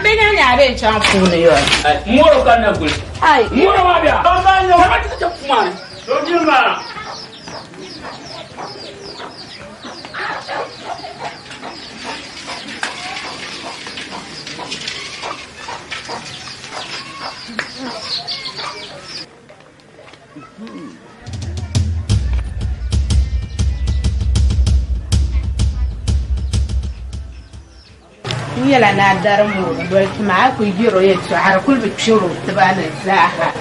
benya ni abe champu ne yo. Moro kana gul. Ai. Moro mabia. Banyo. Kama ta kuma. Dojima. يلا نادر مو قلت معاك ويجيروا يدفع على كل بتشروا تبان الزاحة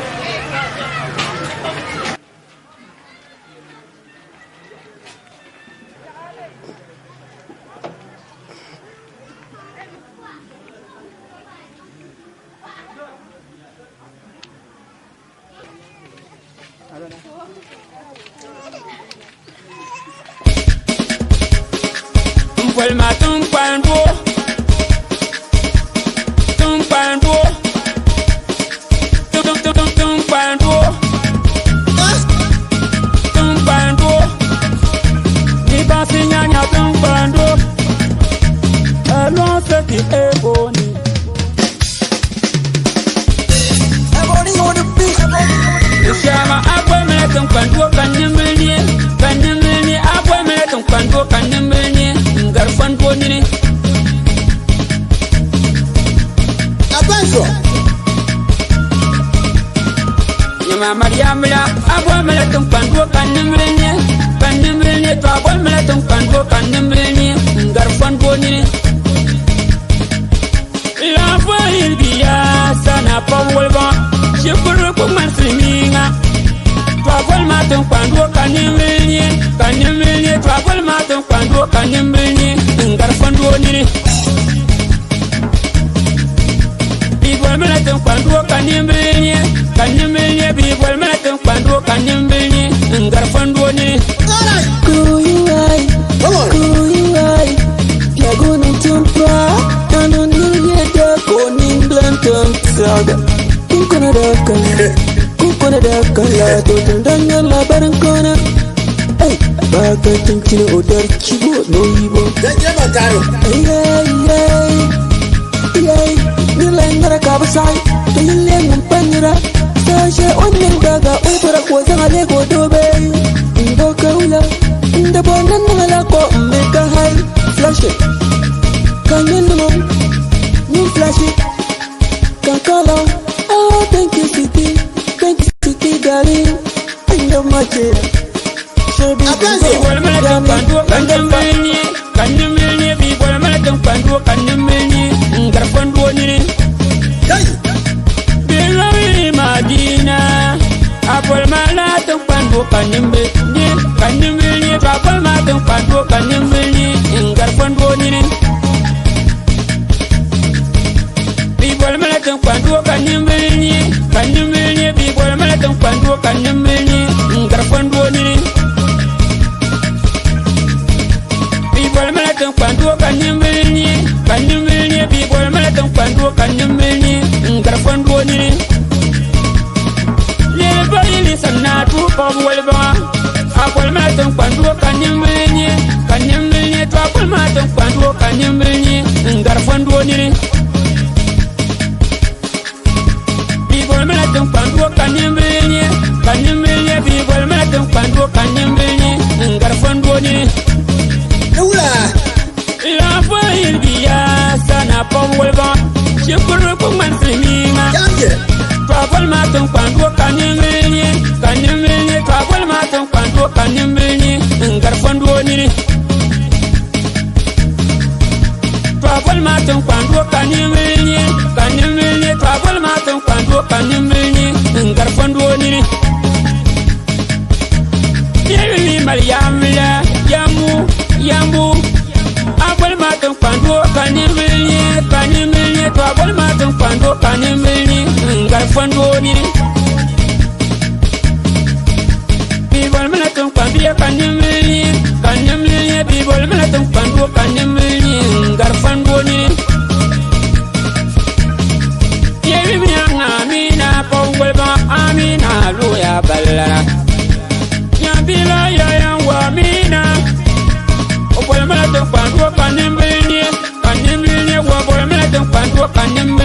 Panimbe,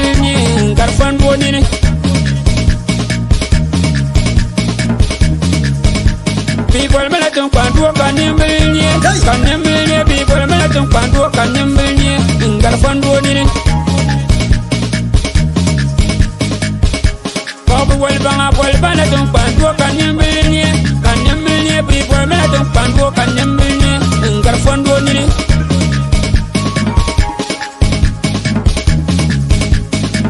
People melaton quando canimbilie, canimbilie, people melaton quando canimbilie, ingarfando nini. Bob Welbanga, Welbanaton quando canimbilie, canimbilie, people melaton quando canimbilie, ingarfando nini.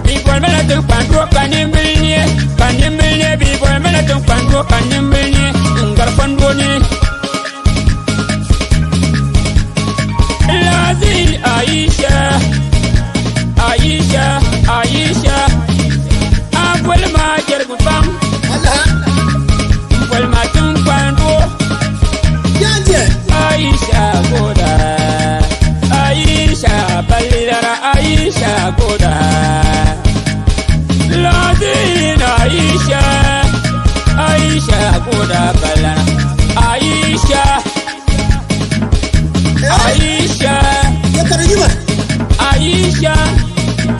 People melaton quando canimbilie, canimbilie, people melaton quando canimbilie, ingarfando nini. Aisha, Aisha, Aisha, Apple Maker Gupam, Apple Matung Pando, Aisha Goda, Aisha Balira, Aisha Goda, Ladin Aisha, Aisha Goda Bala, Aisha, Aisha. Aisha,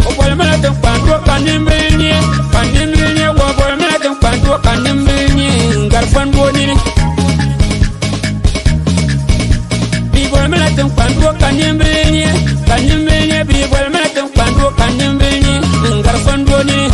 Opal Melaton Pando Canimbilie, Canimbilie, Wapol Melaton Pando Canimbilie, Garfan Bonini. People Melaton Pando Canimbilie, Canimbilie, people Melaton Pando Canimbilie, Garfan Bonini.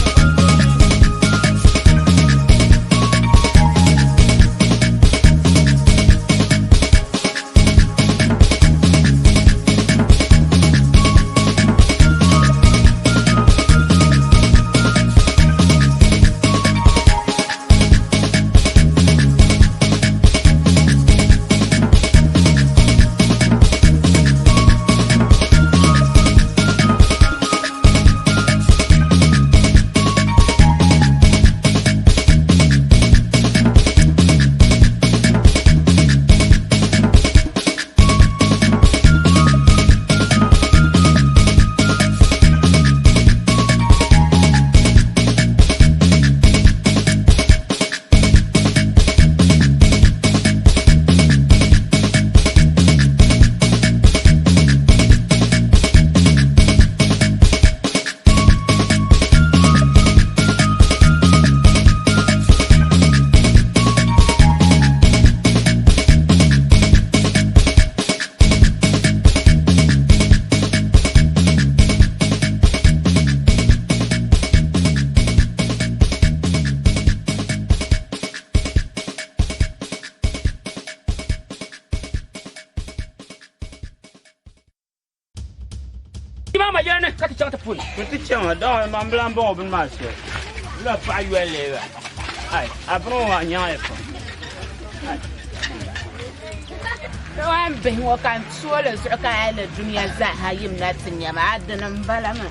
Mama yana kati chanta pun. Kuti chama da mamblan bon bin mashe. La pa yuele. Ai, abron wa nyae ko. Wan bin wa kan suwala su ka ala duniya za ha yim na tinya ma adanan balama.